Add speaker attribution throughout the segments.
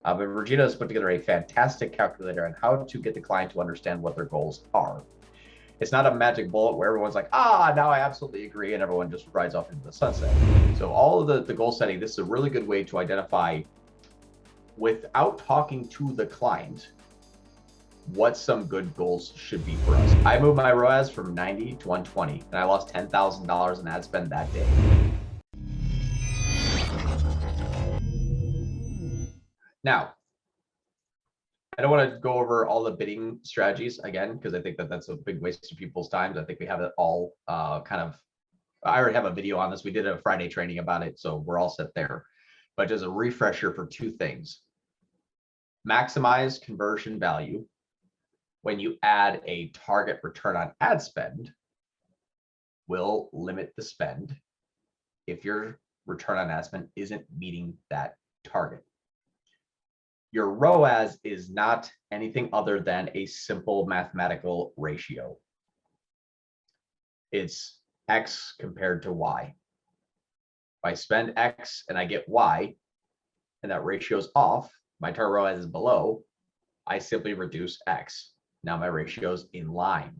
Speaker 1: But Regina has put together a fantastic calculator on how to get the client to understand what their goals are. It's not a magic bullet where everyone's like, now I absolutely agree, and everyone just rides off into the sunset. So all of the goal setting, this is a really good way to identify, without talking to the client, what some good goals should be for us. I moved my ROAS from 90 to 120, and I lost $10,000 in ad spend that day. Now, I don't want to go over all the bidding strategies again, because I think that that's a big waste of people's time. I think we have it all kind of, I already have a video on this. We did a Friday training about it, so we're all set there. But just a refresher for two things. Maximize conversion value. When you add a target return on ad spend, will limit the spend if your return on ad spend isn't meeting that target. Your ROAS is not anything other than a simple mathematical ratio. It's X compared to Y. If I spend X and I get Y, and that ratio is off, my target ROAS is below, I simply reduce X. Now my ratio is in line.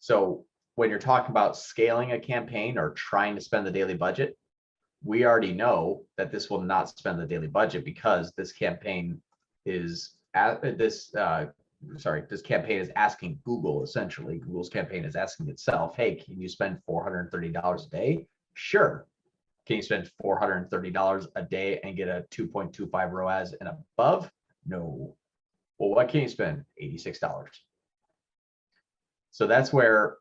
Speaker 1: So when you're talking about scaling a campaign or trying to spend the daily budget, we already know that this will not spend the daily budget, because this campaign is this campaign is asking Google, essentially. Google's campaign is asking itself, hey, can you spend $430 a day? Sure. Can you spend $430 a day and get a 2.25 ROAS and above? No. Well, what can you spend? $86. So that's where,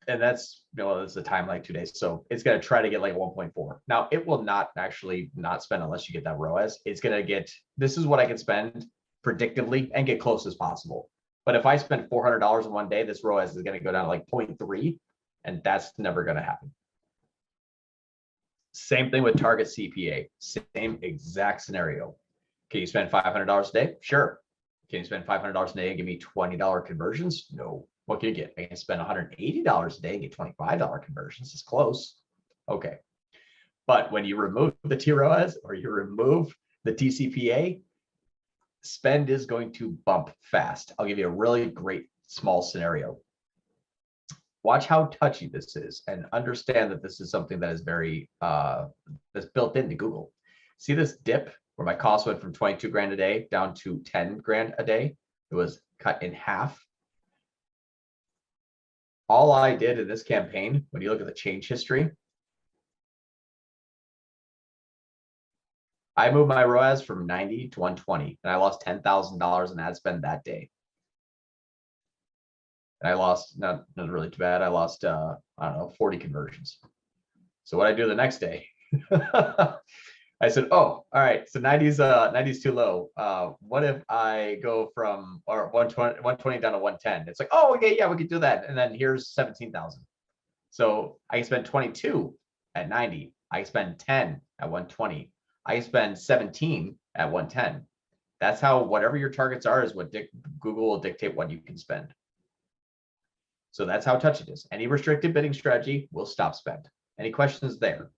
Speaker 1: and that's, it's a time like 2 days. So it's going to try to get like a 1.4. Now it will not actually not spend unless you get that ROAS. It's going to get, this is what I can spend predictively and get close as possible. But if I spend $400 in one day, this ROAS is going to go down to like 0.3, and that's never going to happen. Same thing with target CPA, same exact scenario. Can you spend $500 a day? Sure. Can you spend $500 a day and give me $20 conversions? No. What can you get? I can spend $180 a day and get $25 conversions. It's close. Okay. But when you remove the tROAS or you remove the TCPA, spend is going to bump fast. I'll give you a really great small scenario. Watch how touchy this is and understand that this is something that is very, that's built into Google. See this dip where my cost went from 22 grand a day down to 10 grand a day? It was cut in half. All I did in this campaign, when you look at the change history, I moved my ROAS from 90 to 120, and I lost $10,000 in ad spend that day. And I lost, not really too bad, I lost, I don't know, 40 conversions. So what I do the next day, I said, oh, all right, so 90's too low. What if I go from 120 down to 110? It's like, oh, okay, yeah, we could do that. And then here's 17,000. So I spend 22 at 90. I spend 10 at 120. I spend 17 at 110. That's how, whatever your targets are is what Google will dictate what you can spend. So that's how touchy it is. Any restricted bidding strategy will stop spend. Any questions there?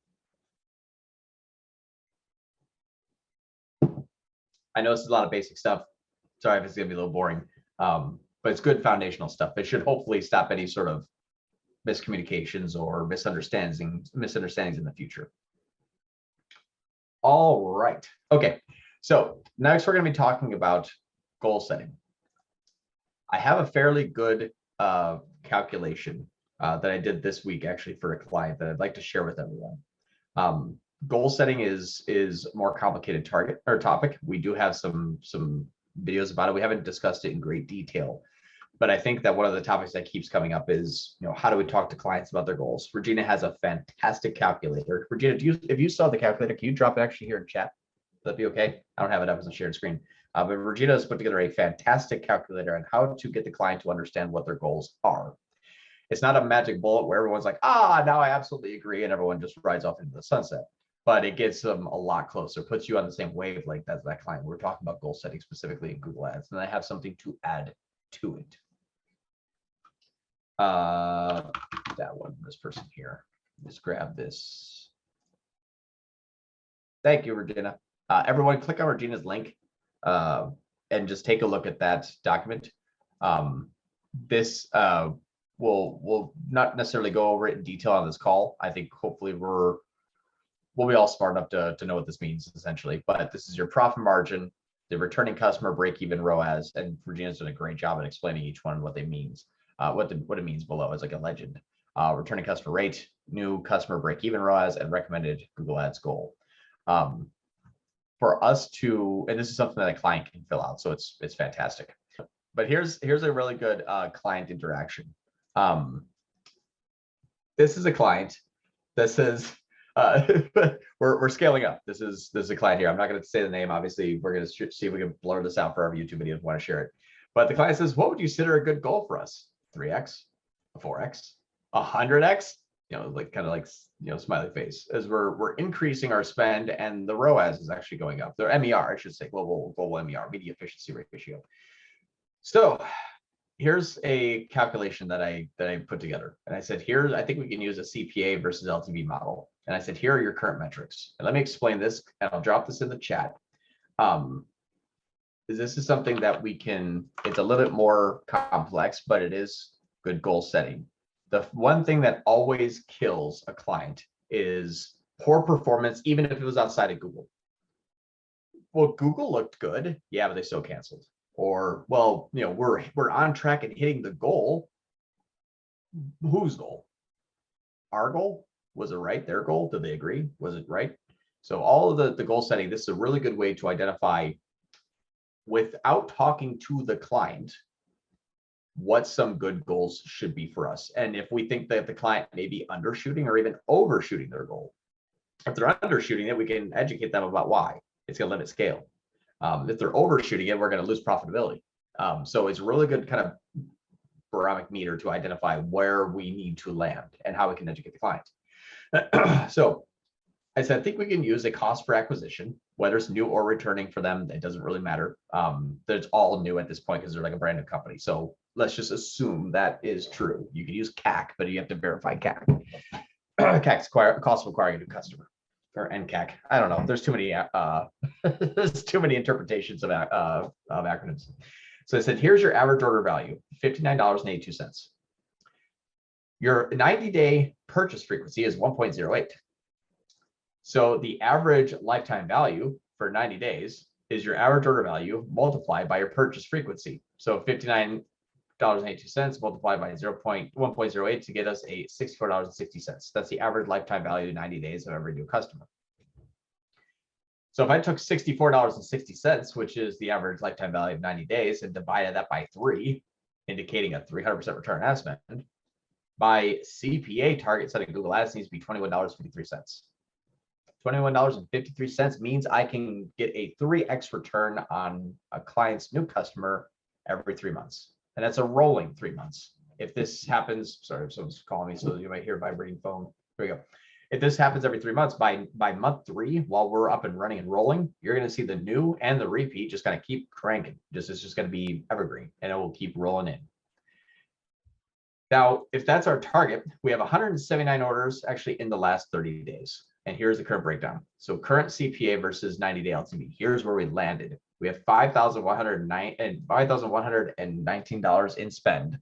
Speaker 1: I know this is a lot of basic stuff. Sorry if it's going to be a little boring, but it's good foundational stuff. It should hopefully stop any sort of miscommunications or misunderstandings in the future. All right. Okay. So next we're going to be talking about goal setting. I have a fairly good calculation that I did this week actually for a client that I'd like to share with everyone. Goal setting is more complicated topic. We do have some videos about it. We haven't discussed it in great detail, but I think that one of the topics that keeps coming up is, how do we talk to clients about their goals? Regina has a fantastic calculator. Regina, if you saw the calculator, can you drop it actually here in chat? Would that be okay? I don't have it up as a shared screen. But Regina has put together a fantastic calculator on how to get the client to understand what their goals are. It's not a magic bullet where everyone's like, now I absolutely agree, and everyone just rides off into the sunset. But it gets them a lot closer, puts you on the same wavelength as that client. We're talking about goal setting specifically in Google Ads, and I have something to add to it. That one, this person here. Just grab this. Thank you, Regina. Everyone click on Regina's link and just take a look at that document. This we'll not necessarily go over it in detail on this call. I think hopefully we'll be all smart enough to know what this means essentially. But this is your profit margin, the returning customer break-even ROAS, and Regina's done a great job at explaining each one what they means, what it means below is like a legend. Returning customer rate, new customer break-even ROAS, and recommended Google Ads goal. For us to, and this is something that a client can fill out, so it's fantastic. But here's a really good client interaction. This is a client that says we're scaling up. This is a client here. I'm not going to say the name. Obviously, we're going to see if we can blur this out for our YouTube videos. Want to share it? But the client says, "What would you consider a good goal for us? 3x, a 4x, 100x?" You know, like kind of like, you know, smiley face, as we're increasing our spend and the ROAS is actually going up. The MER, I should say, global MER, media efficiency ratio. So here's a calculation that I put together, and I said, I think we can use a CPA versus LTV model. And I said, here are your current metrics. And let me explain this, and I'll drop this in the chat. This is something that we can, it's a little bit more complex, but it is good goal setting. The one thing that always kills a client is poor performance, even if it was outside of Google. Well, Google looked good, yeah, but they still canceled. Or, well, you know, we're on track and hitting the goal. Whose goal? Our goal? Was it right? Their goal? Did they agree? Was it right? So all of the goal setting, this is a really good way to identify, without talking to the client, what some good goals should be for us. And if we think that the client may be undershooting or even overshooting their goal, if they're undershooting it, we can educate them about why. It's going to limit scale. If they're overshooting it, we're going to lose profitability. So it's a really good kind of barometer meter to identify where we need to land and how we can educate the client. So I said, I think we can use a cost per acquisition, whether it's new or returning for them. It doesn't really matter. It's all new at this point because they're like a brand new company. So let's just assume that is true. You can use CAC, but you have to verify CAC. CAC's cost of acquiring a new customer, or NCAC. I don't know. There's too many there's too many interpretations of acronyms. So I said, here's your average order value, $59.82. Your 90-day purchase frequency is 1.08. So the average lifetime value for 90 days is your average order value multiplied by your purchase frequency. So $59.82 multiplied by 1.08 to get us a $64.60. That's the average lifetime value in 90 days of every new customer. So if I took $64.60, which is the average lifetime value of 90 days, and divided that by 3, indicating a 300% return on ad spend, my CPA target set in Google Ads needs to be $21.53. $21.53 means I can get a 3x return on a client's new customer every 3 months. And that's a rolling 3 months. If this happens, sorry, someone's calling me, so you might hear a vibrating phone. Here we go. If this happens every 3 months, by month 3, while we're up and running and rolling, you're going to see the new and the repeat just kind of keep cranking. It's just going to be evergreen, and it will keep rolling in. Now, if that's our target, we have 179 orders actually in the last 30 days. And here's the current breakdown. So current CPA versus 90-day LTV. Here's where we landed. We have $5,119 in spend.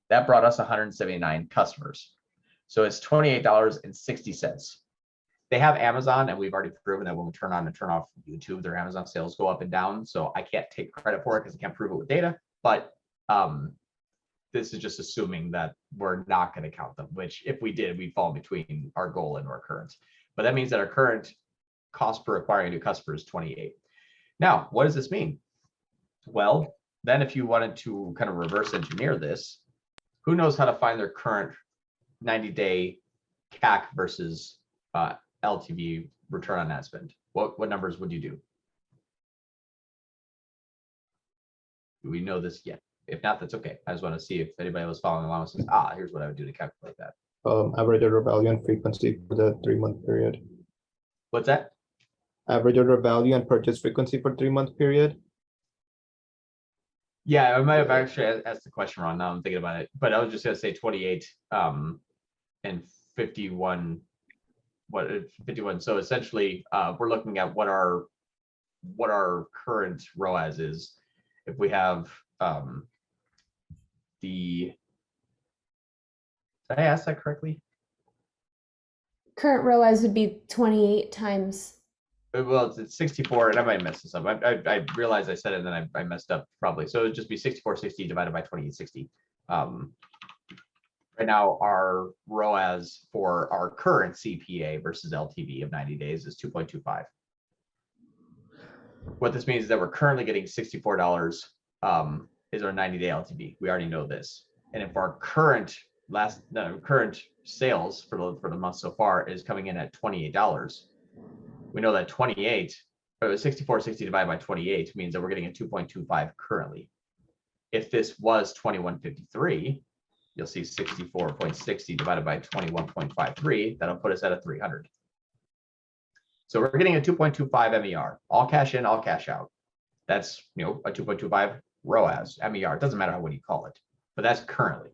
Speaker 1: That brought us 179 customers. So it's $28.60. They have Amazon, and we've already proven that when we turn on and turn off YouTube, their Amazon sales go up and down. So I can't take credit for it because I can't prove it with data. But this is just assuming that we're not going to count them, which if we did, we'd fall between our goal and our current. But that means that our current cost per acquiring a new customer is 28. Now, what does this mean? Well, then if you wanted to kind of reverse engineer this, who knows how to find their current 90-day CAC versus LTV return on ad spend? What numbers would you do? Do we know this yet? If not, that's okay. I just want to see if anybody was following along and says, here's what I would do to calculate that.
Speaker 2: Average order value and frequency for the 3-month period.
Speaker 1: What's that?
Speaker 2: Average order value and purchase frequency for 3-month period.
Speaker 1: Yeah, I might have actually asked the question wrong. Now I'm thinking about it, but I was just going to say 28 and 51. 51. So essentially, we're looking at what our what our current ROAS is. If we have did I ask that correctly?
Speaker 3: Current ROAS would be 28 times.
Speaker 1: Well, it's 64, and I might mess this up. I realized I said it, and then I messed up probably. So it'd just be 6460 divided by 2860. Right now, our ROAS for our current CPA versus LTV of 90 days is 2.25. What this means is that we're currently getting $64 is our 90-day LTV. We already know this. And if our current sales for the month so far is coming in at $28, we know that 6460 divided by 28 means that we're getting a 2.25 currently. If this was 2153, you'll see 64.60 divided by 21.53. That'll put us at a 300. So we're getting a 2.25 MER, all cash in, all cash out. That's, a 2.25 ROAS, MER. It doesn't matter what you call it, but that's currently.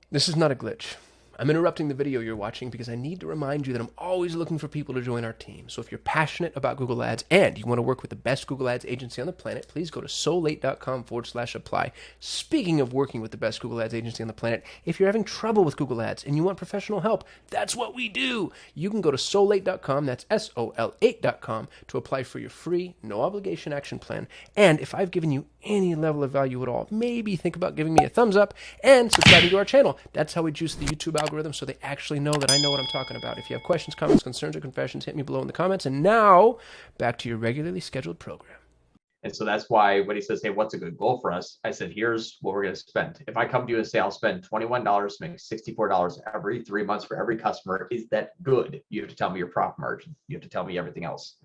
Speaker 4: This is not a glitch. I'm interrupting the video you're watching because I need to remind you that I'm always looking for people to join our team. So if you're passionate about Google Ads and you want to work with the best Google Ads agency on the planet, please go to solate.com/apply. Speaking of working with the best Google Ads agency on the planet, if you're having trouble with Google Ads and you want professional help, that's what we do. You can go to solate.com, that's SOL8.com, to apply for your free, no obligation action plan. And if I've given you any level of value at all, maybe think about giving me a thumbs up and subscribing to our channel. That's how we juice the YouTube algorithm so they actually know that I know what I'm talking about. If you have questions, comments, concerns, or confessions, hit me below in the comments. And now, back to your regularly scheduled program.
Speaker 1: And so that's why when he says, hey, what's a good goal for us? I said, here's what we're going to spend. If I come to you and say, I'll spend $21 to make $64 every 3 months for every customer, is that good? You have to tell me your profit margin. You have to tell me everything else.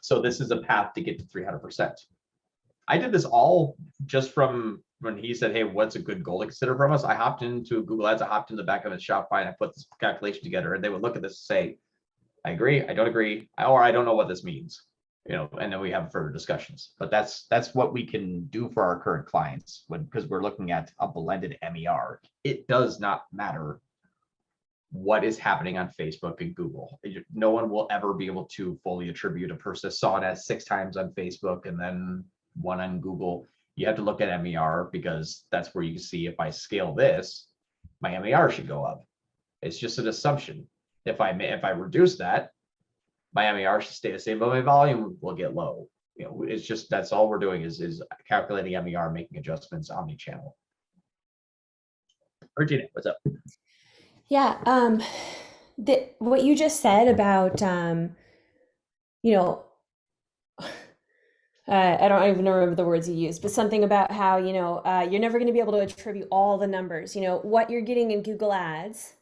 Speaker 1: So this is a path to get to 300%. I did this all just from when he said, hey, what's a good goal to consider from us? I hopped into Google Ads, I hopped in the back of his Shopify, and I put this calculation together, and they would look at this and say, I agree, I don't agree, or I don't know what this means, and then we have further discussions. But that's what we can do for our current clients because we're looking at a blended MER. It does not matter what is happening on Facebook and Google. No one will ever be able to fully attribute a person saw it as 6 times on Facebook and then 1 on Google. You have to look at MER because that's where you see if I scale this, my MER should go up. It's just an assumption. If I reduce that, my MER should stay the same, but my volume will get low. It's just that's all we're doing is calculating MER, making adjustments omni-channel. Regina, what's up?
Speaker 3: Yeah, what you just said about I don't even remember the words you used, but something about how, you're never going to be able to attribute all the numbers. What you're getting in Google Ads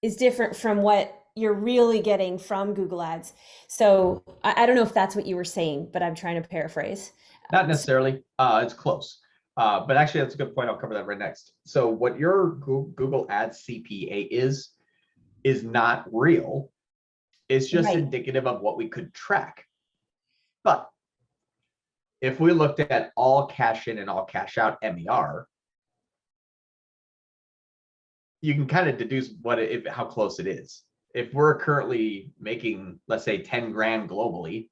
Speaker 3: is different from what you're really getting from Google Ads. So I don't know if that's what you were saying, but I'm trying to paraphrase.
Speaker 1: Not necessarily. It's close. But actually, that's a good point. I'll cover that right next. So what your Google Ads CPA is not real. It's just
Speaker 3: Right.
Speaker 1: indicative of what we could track. But if we looked at all cash in and all cash out MER, you can kind of deduce how close it is. If we're currently making, let's say, 10 grand globally,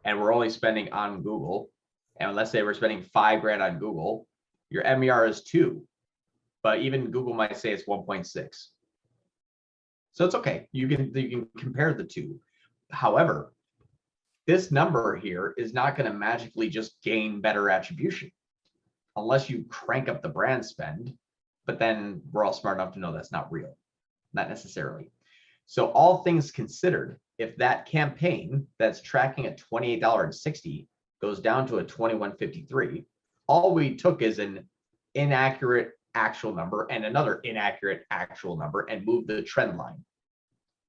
Speaker 1: and we're only spending on Google, and let's say we're spending 5 grand on Google, your MER is 2, but even Google might say it's 1.6. So it's okay. You can compare the two. However, this number here is not going to magically just gain better attribution unless you crank up the brand spend. But then we're all smart enough to know that's not real, not necessarily. So all things considered, if that campaign that's tracking at $28.60 goes down to a $21.53, all we took is an inaccurate actual number and another inaccurate actual number and moved the trend line.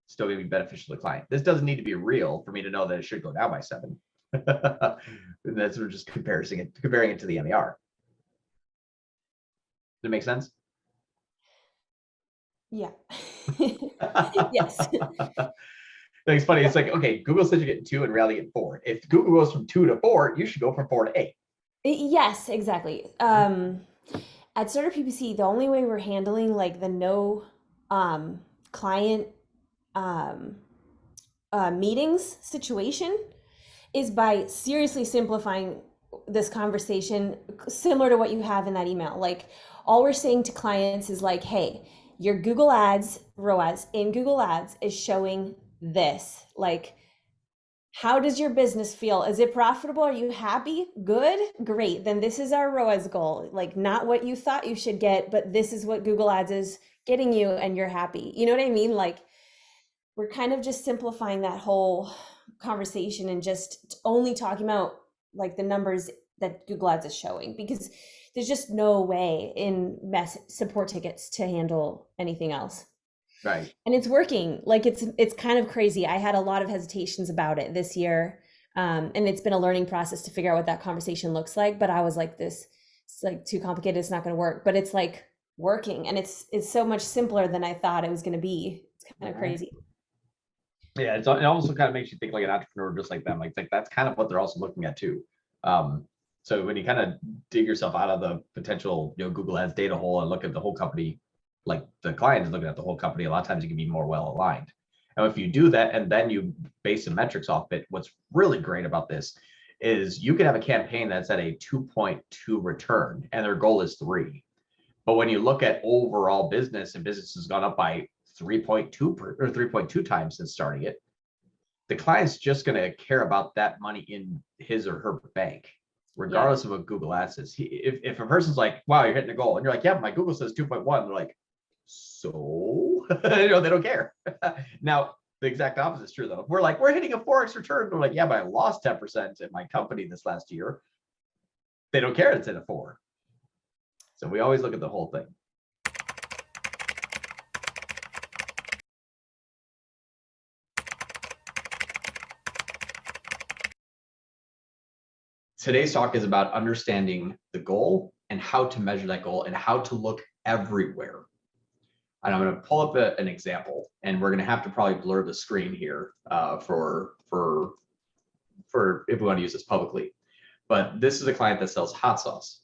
Speaker 1: Still going to be beneficial to the client. This doesn't need to be real for me to know that it should go down by 7. And that's we're just comparing it to the MER. Does it make sense?
Speaker 3: Yeah. Yes.
Speaker 1: It's funny. It's like, okay, Google says you're getting 2 and reality getting 4. If Google goes from 2 to 4, you should go from 4 to 8.
Speaker 3: Yes, exactly. At Starter PPC, the only way we're handling like the no client meetings situation is by seriously simplifying this conversation similar to what you have in that email. Like, all we're saying to clients is like, hey, your Google Ads ROAS in Google Ads is showing this. Like, how does your business feel? Is it profitable? Are you happy? Good? Great. Then this is our ROAS goal. Like, not what you thought you should get, but this is what Google Ads is getting you and you're happy. You know what I mean? Like, we're kind of just simplifying that whole conversation and just only talking about like the numbers that Google Ads is showing, because there's just no way in support tickets to handle anything else.
Speaker 1: Right.
Speaker 3: And it's working. Like, it's kind of crazy. I had a lot of hesitations about it this year. And it's been a learning process to figure out what that conversation looks like. But I was like, it's like too complicated. It's not going to work, but it's like working. And it's so much simpler than I thought it was going to be. It's kind of crazy.
Speaker 1: Yeah, it also kind of makes you think like an entrepreneur, just like them. Like that's kind of what they're also looking at too. So when you kind of dig yourself out of the potential, Google Ads data hole and look at the whole company, like the client is looking at the whole company, a lot of times you can be more well aligned. And if you do that and then you base some metrics off it, what's really great about this is you can have a campaign that's at a 2.2 return and their goal is 3. But when you look at overall business, and business has gone up by 3.2 or 3.2 times since starting it, the client's just going to care about that money in his or her bank, regardless of what Google Ads says. If a person's like, wow, you're hitting a goal, and you're like, yeah, my Google says 2.1, they're like, so they don't care. Now the exact opposite is true though. If we're like, we're hitting a 4x return, they're like, yeah, but I lost 10% in my company this last year. They don't care it's in a 4. So we always look at the whole thing. Today's talk is about understanding the goal and how to measure that goal and how to look everywhere. And I'm going to pull up an example, and we're going to have to probably blur the screen here for if we want to use this publicly. But this is a client that sells hot sauce.